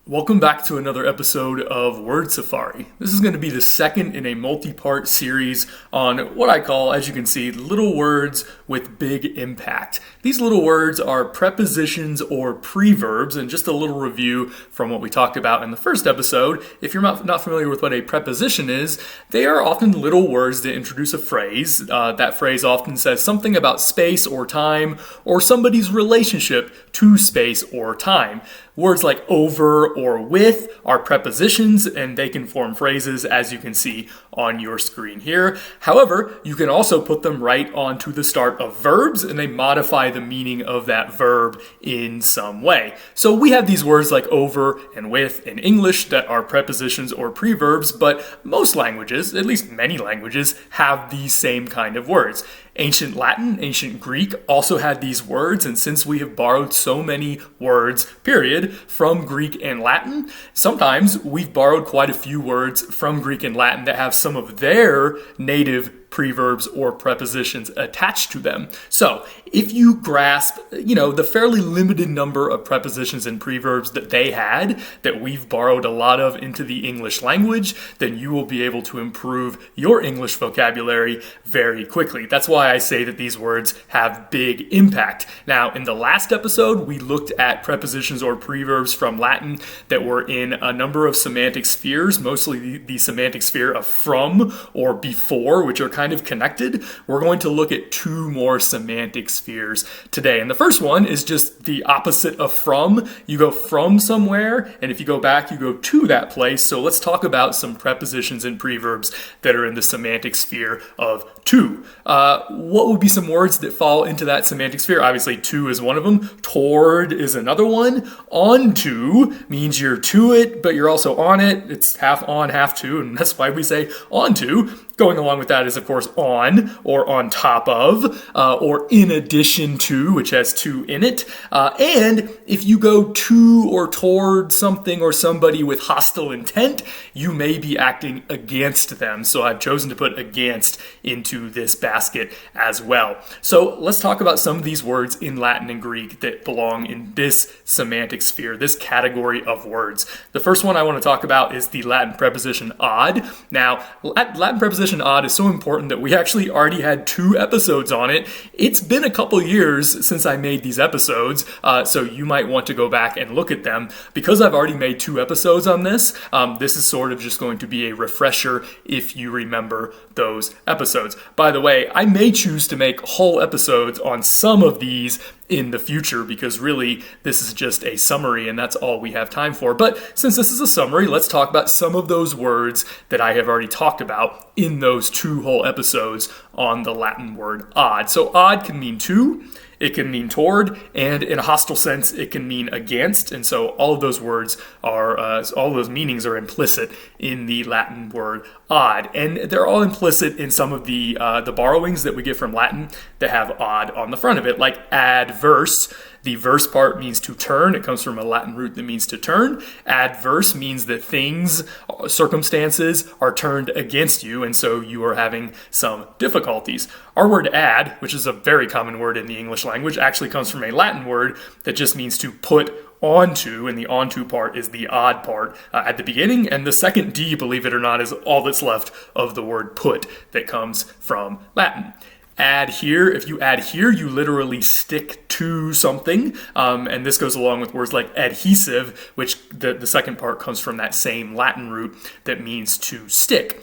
Welcome back to another episode of Word Safari. This is going to be the second in a multi-part series on what I call, as you can see, little words with big impact. These little words are prepositions or preverbs, and just a little review from what we talked about in the first episode. If you're not familiar with what a preposition is, they are often little words that introduce a phrase. That phrase often says something about space or time, or somebody's relationship to space or time. Words like over or with are prepositions, and they can form phrases, as you can see on your screen here. However, you can also put them right onto the start of verbs, and they modify the meaning of that verb in some way. So we have these words like over and with in English that are prepositions or preverbs, but most languages, at least many languages, have these same kind of words. Ancient Latin, ancient Greek also had these words, and since we have borrowed so many words, period, from Greek and Latin, sometimes we've borrowed quite a few words from Greek and Latin that have some of their native preverbs or prepositions attached to them. So if you grasp, the fairly limited number of prepositions and preverbs that they had, that we've borrowed a lot of into the English language, then you will be able to improve your English vocabulary very quickly. That's why I say that these words have big impact. Now, in the last episode, we looked at prepositions or preverbs from Latin that were in a number of semantic spheres, mostly the semantic sphere of from or before, which are kind of connected. We're going to look at two more semantic spheres today. And the first one is just the opposite of from. You go from somewhere, and if you go back, you go to that place. So let's talk about some prepositions and preverbs that are in the semantic sphere of to. What would be some words that fall into that semantic sphere? Obviously, to is one of them. Toward is another one. Onto means you're to it, but you're also on it. It's half on, half to, and that's why we say onto. Going along with that is, of course, on or on top of or in addition to, which has to in it. And if you go to or toward something or somebody with hostile intent, you may be acting against them. So I've chosen to put against into this basket as well. So let's talk about some of these words in Latin and Greek that belong in this semantic sphere, this category of words. The first one I want to talk about is the Latin preposition odd. Now, Latin preposition odd is so important that we actually already had 2 episodes on it. It's been a couple years since I made these episodes, so you might want to go back and look at them. Because I've already made 2 episodes on this, this is sort of just going to be a refresher if you remember those episodes. By the way, I may choose to make whole episodes on some of these in the future, because really this is just a summary and that's all we have time for. But since this is a summary, let's talk about some of those words that I have already talked about in those 2 whole episodes on the Latin word odd. So odd can mean to, it can mean toward, and in a hostile sense, it can mean against. And so all of those words are, all of those meanings are implicit in the Latin word odd. And they're all implicit in some of the borrowings that we get from Latin that have odd on the front of it, like adverse. The verse part means to turn. It comes from a Latin root that means to turn. Adverse means that things, circumstances are turned against you, and so you are having some difficulties. Our word add, which is a very common word in the English language, actually comes from a Latin word that just means to put onto, and the onto part is the odd part at the beginning, and the second D, believe it or not, is all that's left of the word put that comes from Latin. Adhere, if you adhere, you literally stick to something, and this goes along with words like adhesive, which the second part comes from that same Latin root that means to stick.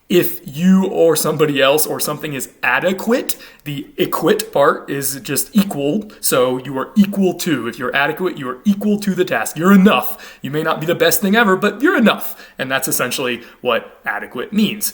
If you or somebody else or something is adequate, the equate part is just equal, so you are equal to. If you're adequate, you are equal to the task. You're enough. You may not be the best thing ever, but you're enough, and that's essentially what adequate means.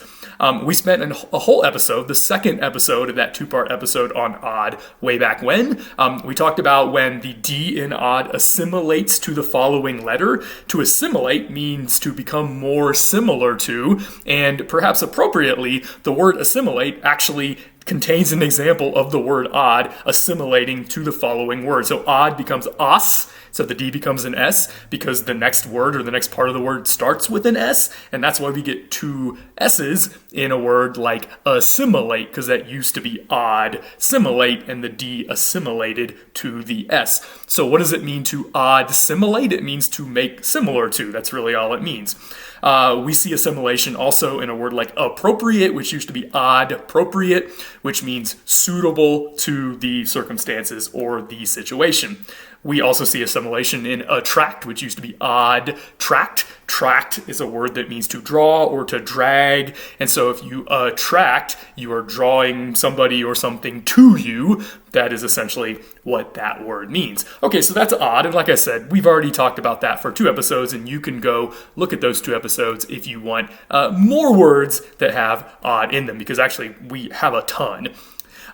We spent a whole episode, the second episode of that 2-part episode on odd way back when. We talked about when the D in odd assimilates to the following letter. To assimilate means to become more similar to, and perhaps appropriately, the word assimilate actually contains an example of the word odd assimilating to the following word. So odd becomes os, So the D becomes an S because the next word or the next part of the word starts with an S, and that's why we get two S's in a word like assimilate, because that used to be odd, similate, and the D assimilated to the S. So what does it mean to odd similate? It means to make similar to. That's really all it means. We see assimilation also in a word like appropriate, which used to be odd appropriate, which means suitable to the circumstances or the situation. We also see assimilation in attract, which used to be odd tract. Tract is a word that means to draw or to drag. And so if you attract, you are drawing somebody or something to you. That is essentially what that word means. Okay, so that's odd. And like I said, we've already talked about that for 2 episodes, and you can go look at those 2 episodes if you want more words that have odd in them, because actually we have a ton.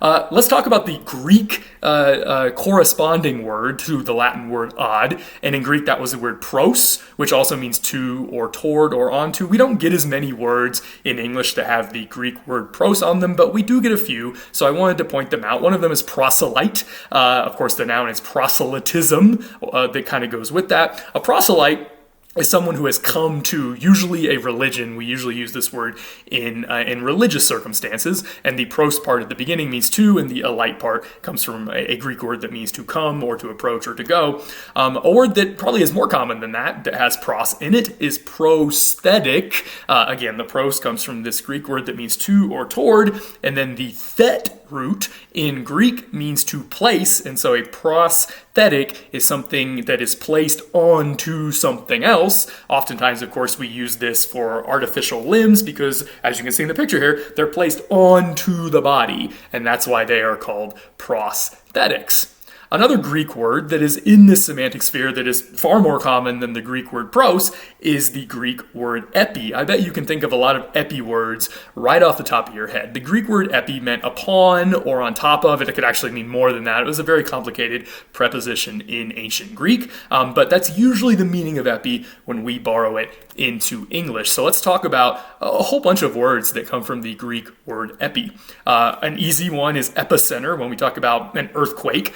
Let's talk about the Greek corresponding word to the Latin word odd. And in Greek, that was the word pros, which also means to or toward or onto. We don't get as many words in English that have the Greek word pros on them, but we do get a few. So I wanted to point them out. One of them is proselyte. Of course, the noun is proselytism. That kind of goes with that. A proselyte is someone who has come to usually a religion. We usually use this word in religious circumstances, and the pros part at the beginning means to, and the alite part comes from a Greek word that means to come or to approach or to go. A word that probably is more common than that has pros in it, is prosthetic. Again, the pros comes from this Greek word that means to or toward, and then the thet root in Greek means to place, and so a prosthetic is something that is placed onto something else. Oftentimes, of course, we use this for artificial limbs because, as you can see in the picture here, they're placed onto the body, and that's why they are called prosthetics. Another Greek word that is in this semantic sphere that is far more common than the Greek word pros is the Greek word epi. I bet you can think of a lot of epi words right off the top of your head. The Greek word epi meant upon or on top of. It could actually mean more than that. It was a very complicated preposition in ancient Greek, but that's usually the meaning of epi when we borrow it into English. So let's talk about a whole bunch of words that come from the Greek word epi. An easy one is epicenter. When we talk about an earthquake,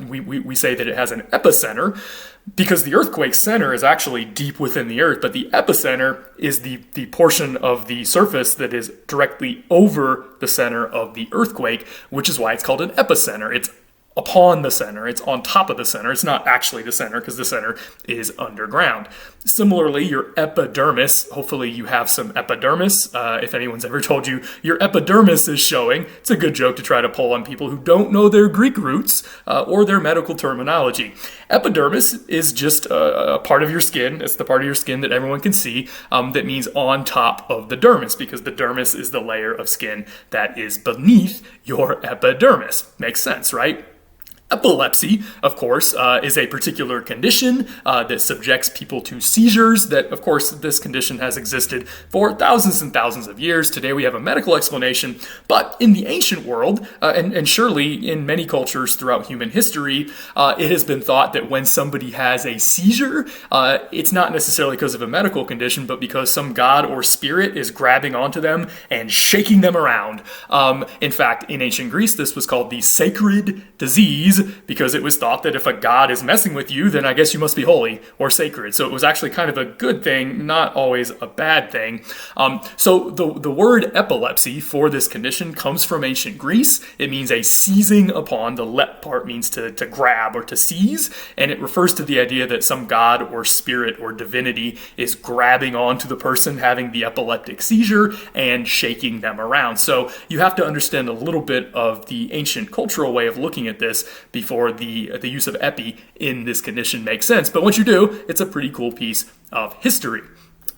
we say that it has an epicenter because the earthquake center is actually deep within the earth, but the epicenter is the portion of the surface that is directly over the center of the earthquake, which is why it's called an epicenter. It's upon the center, it's on top of the center. It's not actually the center because the center is underground. Similarly, your epidermis, hopefully you have some epidermis. If anyone's ever told you your epidermis is showing, it's a good joke to try to pull on people who don't know their Greek roots or their medical terminology. Epidermis is just a part of your skin. It's the part of your skin that everyone can see that means on top of the dermis, because the dermis is the layer of skin that is beneath your epidermis. Makes sense, right? Epilepsy, of course, is a particular condition that subjects people to seizures. That, of course, this condition has existed for thousands and thousands of years. Today we have a medical explanation, but in the ancient world, and surely in many cultures throughout human history, it has been thought that when somebody has a seizure, it's not necessarily because of a medical condition, but because some god or spirit is grabbing onto them and shaking them around. In fact, in ancient Greece, this was called the sacred disease, because it was thought that if a god is messing with you, then I guess you must be holy or sacred. So it was actually kind of a good thing, not always a bad thing. So the word epilepsy for this condition comes from ancient Greece. It means a seizing upon. The lep part means to grab or to seize, and it refers to the idea that some god or spirit or divinity is grabbing onto the person having the epileptic seizure and shaking them around. So you have to understand a little bit of the ancient cultural way of looking at this before the use of epi in this condition makes sense. But once you do, it's a pretty cool piece of history.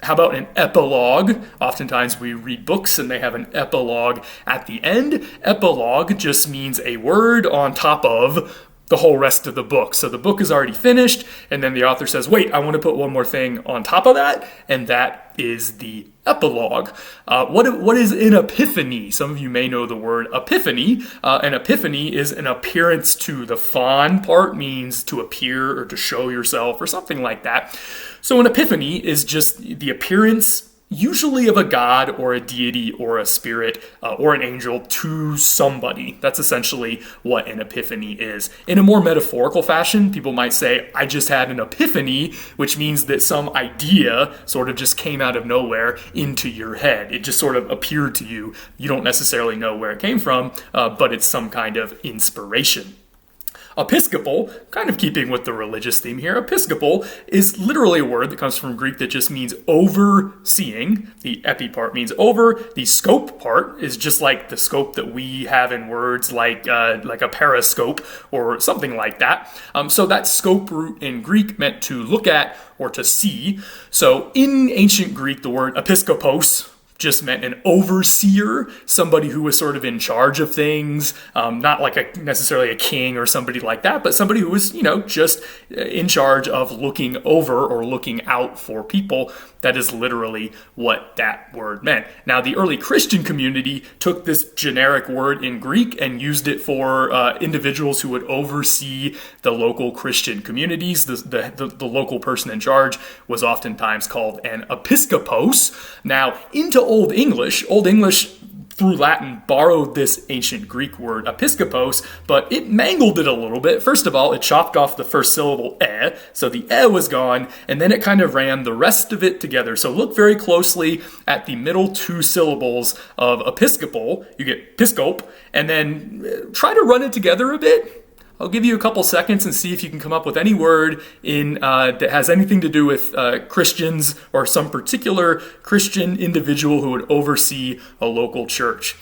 How about an epilogue? Oftentimes we read books and they have an epilogue at the end. Epilogue just means a word on top of the whole rest of the book. So the book is already finished, and then the author says, wait, I want to put one more thing on top of that, and that is the epilogue. What is an epiphany? Some of you may know the word epiphany. An epiphany is an appearance to. The fon part means to appear or to show yourself or something like that. So an epiphany is just the appearance, usually of a god or a deity or a spirit or an angel to somebody. That's essentially what an epiphany is. In a more metaphorical fashion, people might say, I just had an epiphany, which means that some idea sort of just came out of nowhere into your head. It just sort of appeared to you. You don't necessarily know where it came from, but it's some kind of inspiration. Episcopal, kind of keeping with the religious theme here, episcopal is literally a word that comes from Greek that just means overseeing. The epi part means over. The scope part is just like the scope that we have in words like a periscope or something like that. So that scope root in Greek meant to look at or to see. So in ancient Greek, the word episkopos just meant an overseer, somebody who was sort of in charge of things, not like necessarily a king or somebody like that, but somebody who was, just in charge of looking over or looking out for people. That is literally what that word meant. Now, the early Christian community took this generic word in Greek and used it for individuals who would oversee the local Christian communities. The local person in charge was oftentimes called an episkopos. Now, into Old English through Latin borrowed this ancient Greek word episkopos, but it mangled it a little bit. First of all, it chopped off the first syllable e, so the e was gone, and then it kind of ran the rest of it together. So look very closely at the middle two syllables of episcopal. You get piscope, and then try to run it together a bit. I'll give you a couple seconds and see if you can come up with any word that has anything to do with Christians or some particular Christian individual who would oversee a local church.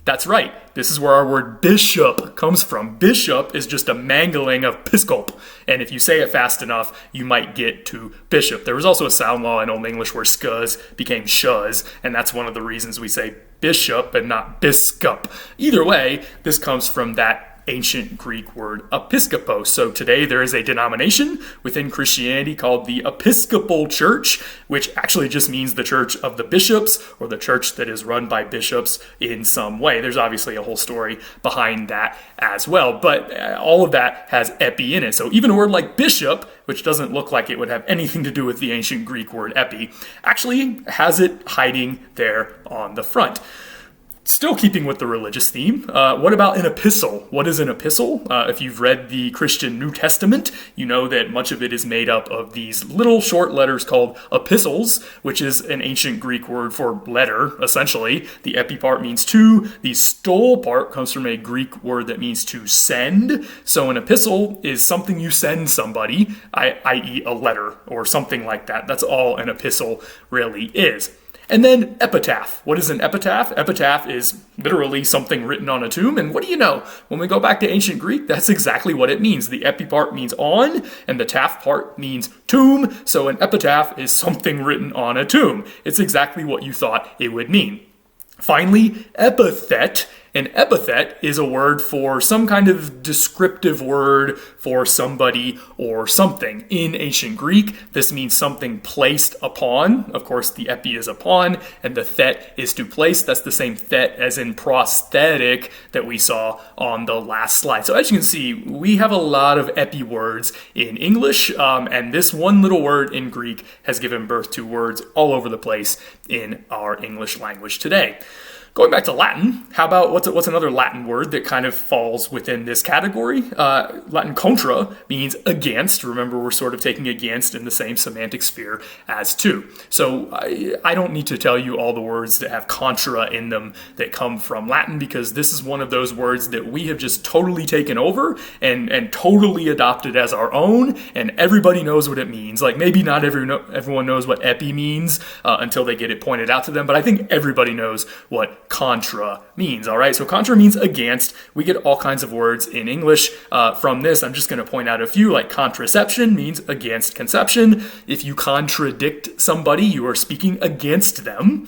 That's right. This is where our word bishop comes from. Bishop is just a mangling of piscope. And if you say it fast enough, you might get to bishop. There was also a sound law in Old English where scuzz became shuz, and that's one of the reasons we say bishop and not biscup. Either way, this comes from that ancient Greek word episkopos. So today there is a denomination within Christianity called the Episcopal Church, which actually just means the church of the bishops or the church that is run by bishops in some way. There's obviously a whole story behind that as well, but all of that has epi in it. So even a word like bishop, which doesn't look like it would have anything to do with the ancient Greek word epi, actually has it hiding there on the front. Still keeping with the religious theme, what about an epistle? What is an epistle? If you've read the Christian New Testament, you know that much of it is made up of these little short letters called epistles, which is an ancient Greek word for letter, essentially. The epi part means to. The stole part comes from a Greek word that means to send. So an epistle is something you send somebody, i.e. a letter or something like that. That's all an epistle really is. And then epitaph. What is an epitaph? Epitaph is literally something written on a tomb. And what do you know? When we go back to ancient Greek, that's exactly what it means. The epi part means on, and the taph part means tomb. So an epitaph is something written on a tomb. It's exactly what you thought it would mean. Finally, epithet. An epithet is a word for some kind of descriptive word for somebody or something. In ancient Greek, this means something placed upon. Of course, the epi is upon, and the thet is to place. That's the same thet as in prosthetic that we saw on the last slide. So as you can see, we have a lot of epi words in English, and this one little word in Greek has given birth to words all over the place in our English language today. Going back to Latin, how about what's another Latin word that kind of falls within this category? Latin contra means against. Remember, we're sort of taking against in the same semantic sphere as to. So I don't need to tell you all the words that have contra in them that come from Latin, because this is one of those words that we have just totally taken over and totally adopted as our own, and everybody knows what it means. Like maybe not everyone knows what epi means until they get it pointed out to them, but I think everybody knows what contra means. All right, so contra means against. We get all kinds of words in English from this. I'm just going to point out a few, like contraception means against conception. If you contradict somebody, you are speaking against them.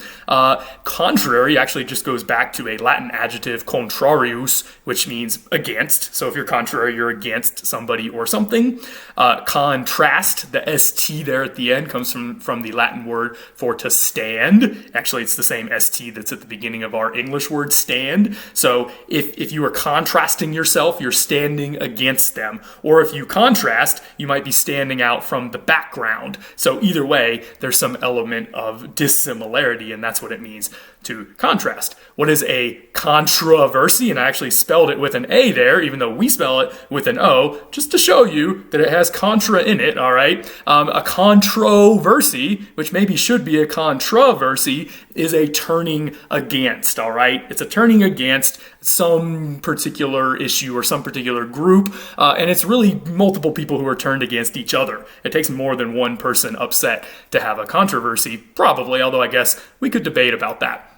Contrary actually just goes back to a Latin adjective, contrarius, which means against. So if you're contrary, you're against somebody or something. Contrast, the st there at the end comes from the Latin word for to stand. Actually, it's the same st that's at the beginning of our English word stand. So if you are contrasting yourself, you're standing against them. Or if you contrast, you might be standing out from the background. So either way, there's some element of dissimilarity, and that's what it means to contrast. What is a controversy? And I actually spelled it with an A there, even though we spell it with an O, just to show you that it has contra in it, all right? A controversy, which maybe should be a controversy, is a turning against, all right? It's a turning against some particular issue or some particular group, and it's really multiple people who are turned against each other. It takes more than one person upset to have a controversy, probably, although I guess we could debate about that.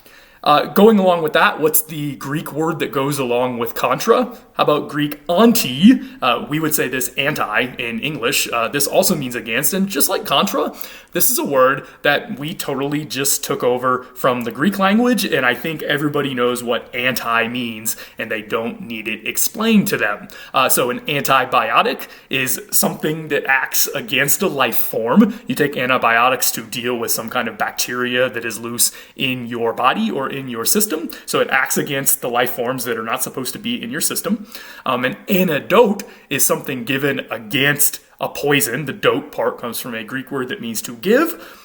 Going along with that, what's the Greek word that goes along with contra? How about Greek anti? We would say this anti in English. This also means against, and just like contra, this is a word that we totally just took over from the Greek language, and I think everybody knows what anti means, and they don't need it explained to them. So an antibiotic is something that acts against a life form. You take antibiotics to deal with some kind of bacteria that is loose in your body or in your system, so it acts against the life forms that are not supposed to be in your system. An antidote is something given against a poison. The dote part comes from a Greek word that means to give.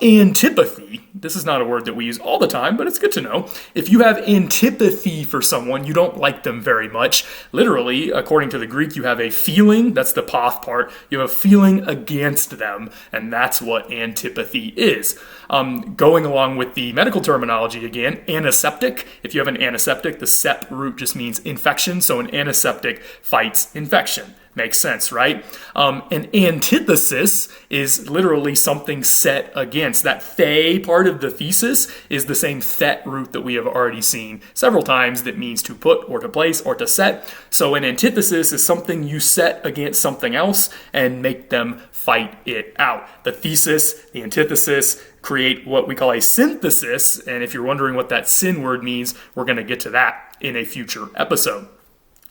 Antipathy, this is not a word that we use all the time, but it's good to know. If you have antipathy for someone, you don't like them very much. Literally, according to the Greek, you have a feeling, that's the path part, you have a feeling against them, and that's what antipathy is. Going along with the medical terminology again, antiseptic. If you have an antiseptic, the sep root just means infection, so an antiseptic fights infection. Makes sense, right? An antithesis is literally something set against. That the part of the thesis is the same thet root that we have already seen several times that means to put or to place or to set. So an antithesis is something you set against something else and make them fight it out. The thesis, the antithesis, create what we call a synthesis. And if you're wondering what that syn word means, we're going to get to that in a future episode.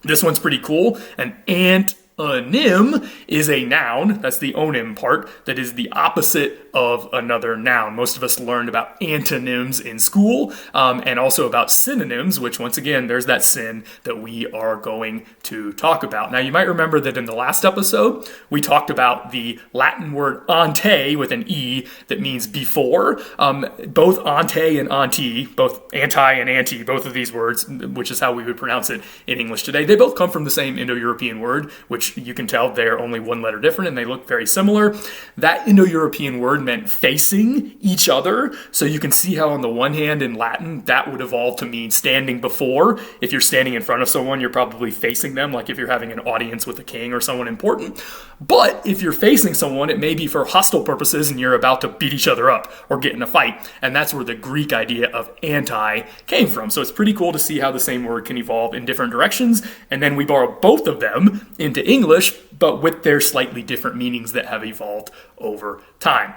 This one's pretty cool. An antonym is a noun, that's the onym part, that is the opposite of another noun. Most of us learned about antonyms in school, and also about synonyms, which once again, there's that syn that we are going to talk about. Now, you might remember that in the last episode, we talked about the Latin word ante with an E that means before. Both ante and anti, both anti and anti, both of these words, which is how we would pronounce it in English today, they both come from the same Indo-European word, which you can tell they're only one letter different and they look very similar. That Indo-European word meant facing each other. So you can see how on the one hand in Latin, that would evolve to mean standing before. If you're standing in front of someone, you're probably facing them, like if you're having an audience with a king or someone important. But if you're facing someone, it may be for hostile purposes and you're about to beat each other up or get in a fight. And that's where the Greek idea of anti came from. So it's pretty cool to see how the same word can evolve in different directions. And then we borrow both of them into English, but with their slightly different meanings that have evolved over time.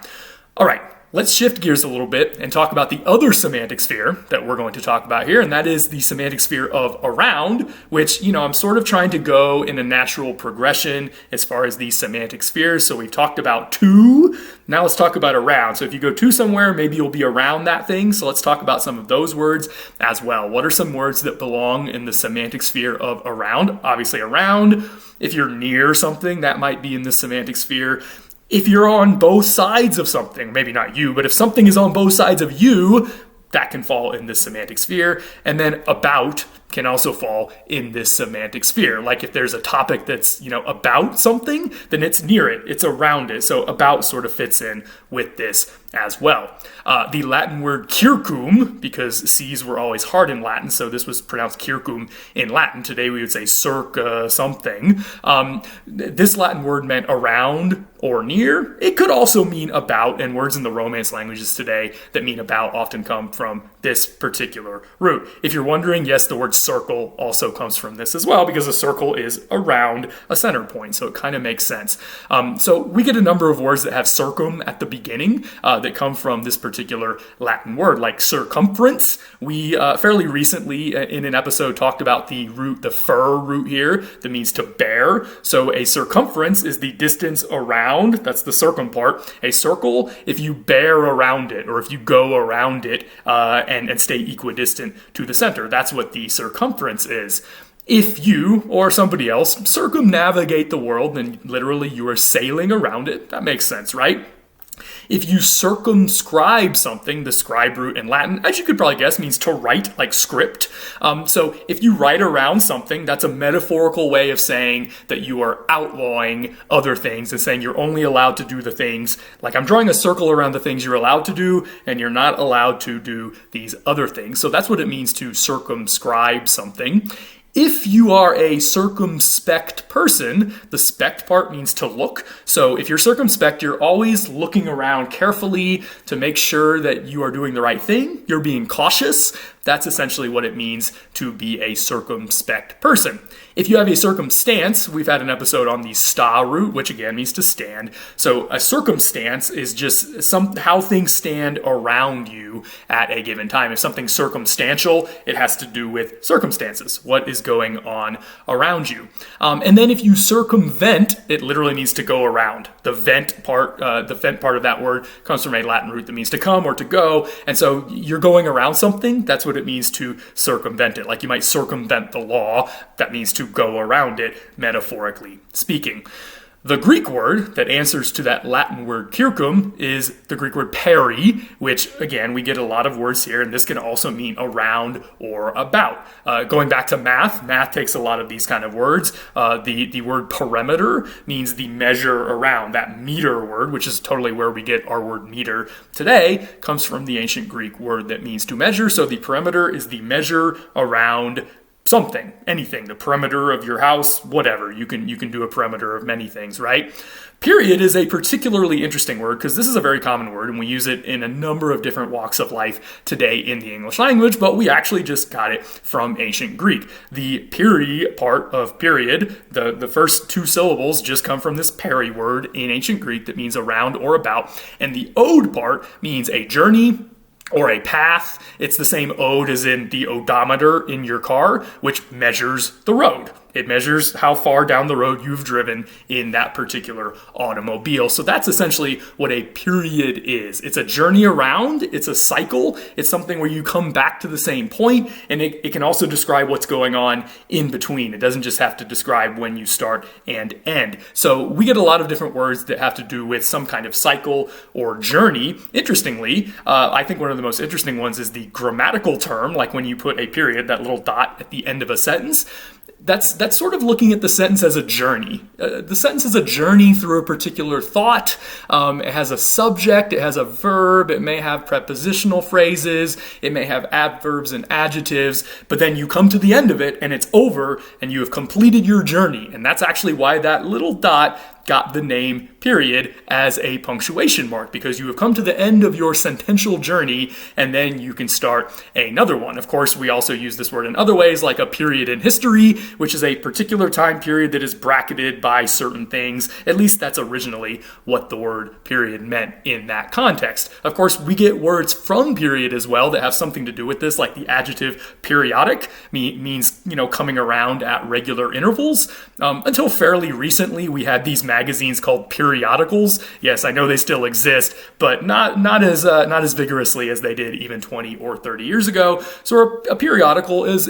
All right, let's shift gears a little bit and talk about the other semantic sphere that we're going to talk about here, and that is the semantic sphere of around, which, I'm sort of trying to go in a natural progression as far as these semantic spheres. So we've talked about to, now let's talk about around. So if you go to somewhere, maybe you'll be around that thing. So let's talk about some of those words as well. What are some words that belong in the semantic sphere of around? Obviously around. If you're near something, that might be in the semantic sphere. If you're on both sides of something, maybe not you, but if something is on both sides of you, that can fall in this semantic sphere. And then about can also fall in this semantic sphere. Like if there's a topic that's, about something, then it's near it, it's around it. So about sort of fits in with this as well. The Latin word circum, because C's were always hard in Latin, so this was pronounced circum in Latin. Today we would say circa something. This Latin word meant around or near. It could also mean about, and words in the Romance languages today that mean about often come from this particular root. If you're wondering, yes, the word circle also comes from this as well, because a circle is around a center point, so it kind of makes sense. So we get a number of words that have circum at the beginning that come from this particular Latin word, like circumference. We fairly recently in an episode talked about the fur root here that means to bear. So a circumference is the distance around, that's the circum part. A circle, if you bear around it, or if you go around it and stay equidistant to the center, that's what the circumference is. If you or somebody else circumnavigate the world, then literally you are sailing around it. That makes sense, right? If you circumscribe something, the scribe root in Latin, as you could probably guess, means to write, like script. So if you write around something, that's a metaphorical way of saying that you are outlawing other things and saying you're only allowed to do the things, like I'm drawing a circle around the things you're allowed to do, and you're not allowed to do these other things. So that's what it means to circumscribe something. If you are a circumspect person, the spect part means to look. So if you're circumspect, you're always looking around carefully to make sure that you are doing the right thing. You're being cautious. That's essentially what it means to be a circumspect person. If you have a circumstance, we've had an episode on the sta root, which again means to stand. So a circumstance is just how things stand around you at a given time. If something's circumstantial, it has to do with circumstances, what is going on around you. And then if you circumvent, it literally means to go around. The vent part of that word comes from a Latin root that means to come or to go. And so you're going around something. That's what it means to circumvent it. Like you might circumvent the law. That means to go around it, metaphorically speaking. The Greek word that answers to that Latin word circum is the Greek word peri, which, again, we get a lot of words here, and this can also mean around or about. Going back to math takes a lot of these kind of words. The word perimeter means the measure around. That meter word, which is totally where we get our word meter today, comes from the ancient Greek word that means to measure. So the perimeter is the measure around something, anything, the perimeter of your house, whatever. You can do a perimeter of many things, right? Period is a particularly interesting word because this is a very common word and we use it in a number of different walks of life today in the English language, but we actually just got it from ancient Greek. The peri part of period, the first two syllables just come from this peri word in ancient Greek that means around or about, and the ode part means a journey or a path. It's the same ode as in the odometer in your car, which measures the road. It measures how far down the road you've driven in that particular automobile. So that's essentially what a period is. It's a journey around, it's a cycle, it's something where you come back to the same point, and it can also describe what's going on in between. It doesn't just have to describe when you start and end. So we get a lot of different words that have to do with some kind of cycle or journey. Interestingly, I think one of the most interesting ones is the grammatical term, like when you put a period, that little dot at the end of a sentence. That's sort of looking at the sentence as a journey. The sentence is a journey through a particular thought. It has a subject, it has a verb, it may have prepositional phrases, it may have adverbs and adjectives, but then you come to the end of it and it's over and you have completed your journey. And that's actually why that little dot got the name period as a punctuation mark, because you have come to the end of your sentential journey and then you can start another one. Of course, we also use this word in other ways, like a period in history, which is a particular time period that is bracketed by certain things. At least that's originally what the word period meant in that context. Of course, we get words from period as well that have something to do with this, like the adjective periodic means, coming around at regular intervals. Until fairly recently, we had these magazines called periodicals. Yes, I know they still exist, but not as vigorously as they did even 20 or 30 years ago. So a periodical is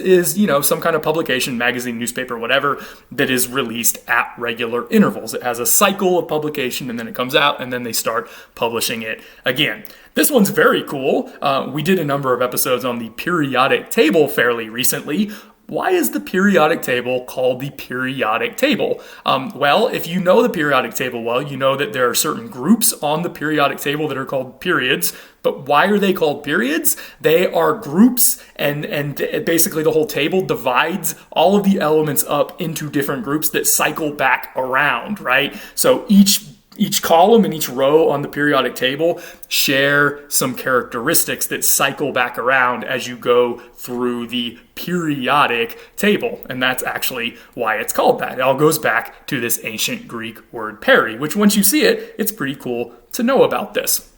some kind of publication, magazine, newspaper, whatever, that is released at regular intervals. It has a cycle of publication and then it comes out and then they start publishing it again. This one's very cool. We did a number of episodes on the periodic table fairly recently. Why is the periodic table called the periodic table? Well, if you know the periodic table well, you know that there are certain groups on the periodic table that are called periods. But why are they called periods? They are groups, and basically the whole table divides all of the elements up into different groups that cycle back around, right? So each each column and each row on the periodic table share some characteristics that cycle back around as you go through the periodic table. And that's actually why it's called that. It all goes back to this ancient Greek word peri, which once you see it, it's pretty cool to know about this.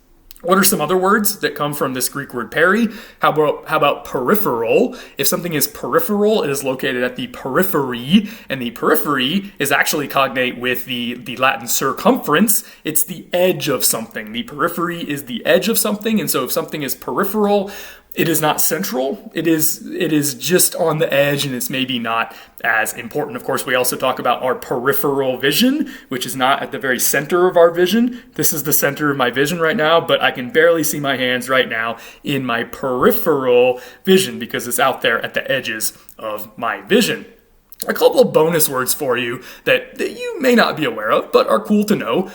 What are some other words that come from this Greek word peri? How about peripheral? If something is peripheral, it is located at the periphery, and the periphery is actually cognate with the Latin circumference. It's the edge of something. The periphery is the edge of something, and so if something is peripheral, it is not central. It is just on the edge, and it's maybe not as important. Of course, we also talk about our peripheral vision, which is not at the very center of our vision. This is the center of my vision right now, but I can barely see my hands right now in my peripheral vision because it's out there at the edges of my vision. A couple of bonus words for you that you may not be aware of, but are cool to know.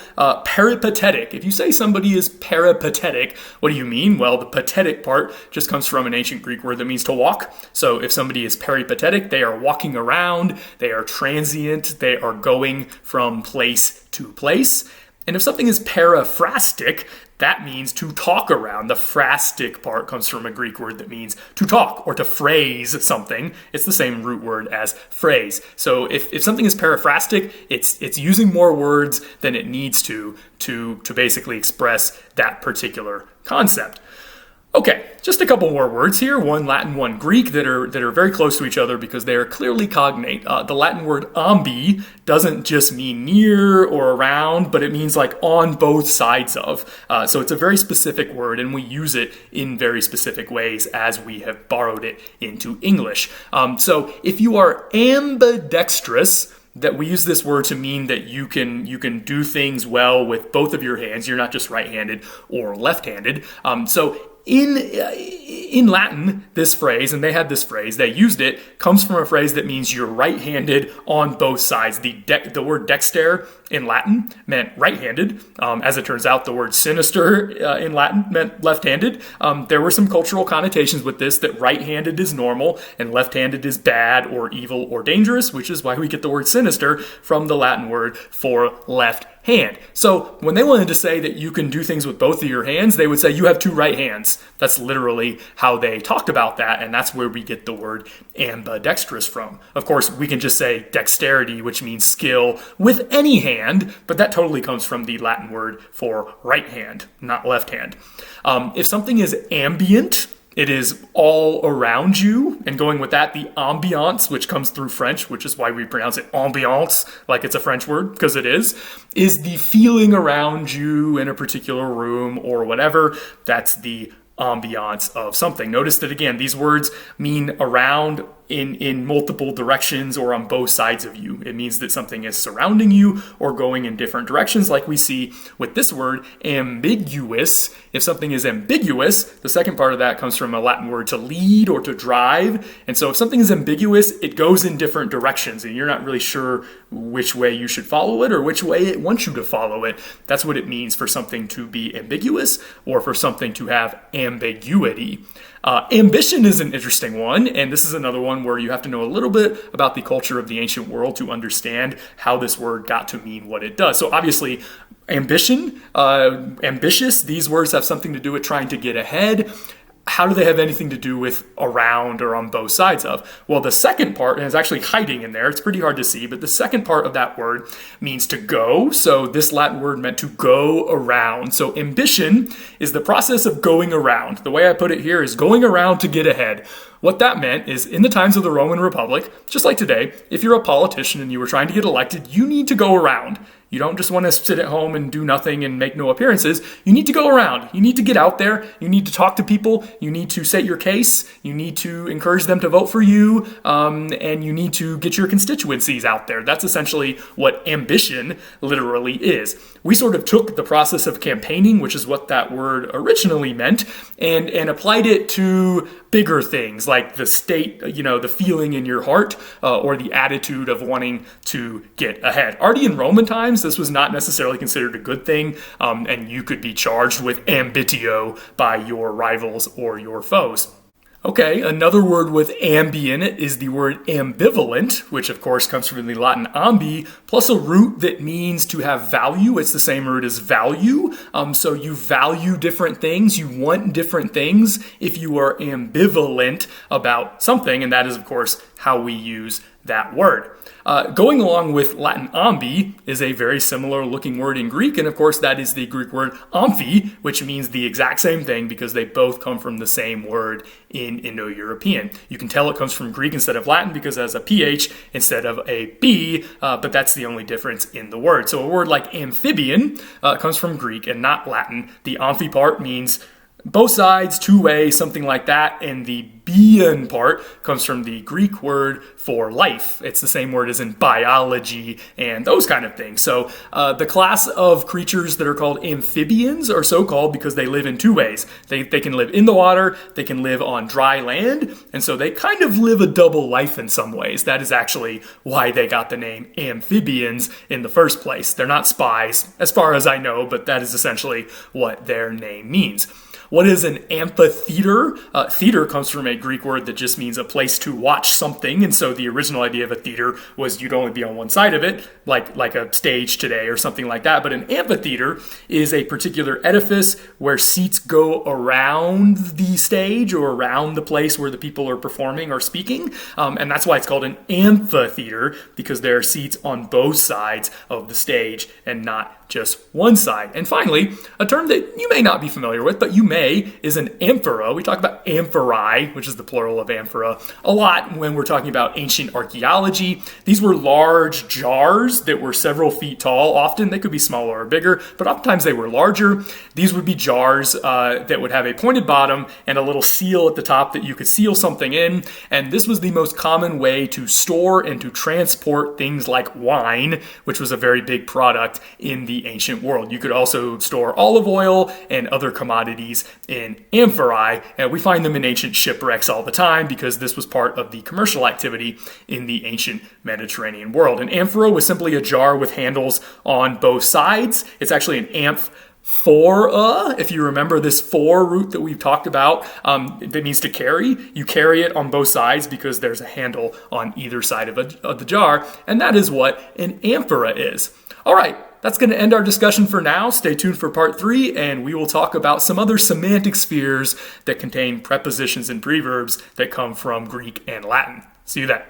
Peripatetic. If you say somebody is peripatetic, what do you mean? Well, the patetic part just comes from an ancient Greek word that means to walk. So if somebody is peripatetic, they are walking around, they are transient, they are going from place to place. And if something is periphrastic, that means to talk around. The phrastic part comes from a Greek word that means to talk or to phrase something. It's the same root word as phrase. So if something is periphrastic, it's using more words than it needs to basically express that particular concept. Okay, just a couple more words here, one Latin, one Greek, that are very close to each other because they are clearly cognate. The Latin word ambi doesn't just mean near or around, but it means like on both sides of. So it's a very specific word, and we use it in very specific ways as we have borrowed it into English. So if you are ambidextrous, that we use this word to mean that you can do things well with both of your hands. You're not just right-handed or left-handed. So in Latin, this phrase, and they had this phrase, they used it, comes from a phrase that means you're right-handed on both sides. The word dexter in Latin meant right-handed. As it turns out, the word sinister in Latin meant left-handed. There were some cultural connotations with this, that right-handed is normal and left-handed is bad or evil or dangerous, which is why we get the word sinister from the Latin word for left hand. So when they wanted to say that you can do things with both of your hands, they would say you have two right hands. That's literally how they talked about that, and that's where we get the word ambidextrous from. Of course, we can just say dexterity, which means skill, with any hand, but that totally comes from the Latin word for right hand, not left hand. If something is ambient, it is all around you, and going with that, the ambiance, which comes through French, which is why we pronounce it ambiance, like it's a French word, because it is the feeling around you in a particular room or whatever. That's the ambiance of something. Notice that again, these words mean around in multiple directions or on both sides of you. It means that something is surrounding you or going in different directions, like we see with this word, ambiguous. If something is ambiguous, the second part of that comes from a Latin word to lead or to drive. And so if something is ambiguous, it goes in different directions and you're not really sure which way you should follow it or which way it wants you to follow it. That's what it means for something to be ambiguous or for something to have ambiguity. Ambition is an interesting one, and this is another one where you have to know a little bit about the culture of the ancient world to understand how this word got to mean what it does. So obviously, ambition, ambitious, these words have something to do with trying to get ahead. How do they have anything to do with around or on both sides of? Well, the second part, and it's actually hiding in there, it's pretty hard to see, but the second part of that word means to go. So this Latin word meant to go around. So ambition is the process of going around. The way I put it here is going around to get ahead. What that meant is in the times of the Roman Republic, just like today, if you're a politician and you were trying to get elected, you need to go around. You don't just want to sit at home and do nothing and make no appearances. You need to go around. You need to get out there. You need to talk to people. You need to set your case. You need to encourage them to vote for you. And you need to get your constituencies out there. That's essentially what ambition literally is. We sort of took the process of campaigning, which is what that word originally meant, and applied it to bigger things like the state, the feeling in your heart or the attitude of wanting to get ahead. Already in Roman times, this was not necessarily considered a good thing, and you could be charged with ambitio by your rivals or your foes. Okay, another word with ambi in it is the word ambivalent, which of course comes from the Latin ambi, plus a root that means to have value. It's the same root as value. So you value different things, you want different things if you are ambivalent about something, and that is of course how we use that word. Going along with Latin ambi is a very similar looking word in Greek, and of course that is the Greek word amphi, which means the exact same thing because they both come from the same word in Indo-European. You can tell it comes from Greek instead of Latin because it has a PH instead of a B, but that's the only difference in the word. So a word like amphibian comes from Greek and not Latin. The amphi part means both sides, two-way, something like that, and the bian part comes from the Greek word for life. It's the same word as in biology and those kind of things. So the class of creatures that are called amphibians are so called because they live in two ways. They can live in the water, they can live on dry land, and so they kind of live a double life in some ways. That is actually why they got the name amphibians in the first place. They're not spies, as far as I know, but that is essentially what their name means. What is an amphitheater? Theater comes from a Greek word that just means a place to watch something, and so the original idea of a theater was you'd only be on one side of it, like a stage today or something like that. But an amphitheater is a particular edifice where seats go around the stage or around the place where the people are performing or speaking, and that's why it's called an amphitheater, because there are seats on both sides of the stage and not just one side. And finally, a term that you may not be familiar with, but you may, is an amphora. We talk about amphorae, which is the plural of amphora, a lot when we're talking about ancient archaeology. These were large jars that were several feet tall. Often they could be smaller or bigger, but oftentimes they were larger. These would be jars that would have a pointed bottom and a little seal at the top that you could seal something in. And this was the most common way to store and to transport things like wine, which was a very big product in the ancient world. You could also store olive oil and other commodities in amphorae, and we find them in ancient shipwrecks all the time because this was part of the commercial activity in the ancient Mediterranean world. An amphora was simply a jar with handles on both sides. It's actually an amphora, if you remember this for root that we've talked about, that means to carry. You carry it on both sides because there's a handle on either side of the jar, and that is what an amphora is. All right, that's going to end our discussion for now. Stay tuned for part 3, and we will talk about some other semantic spheres that contain prepositions and preverbs that come from Greek and Latin. See you then.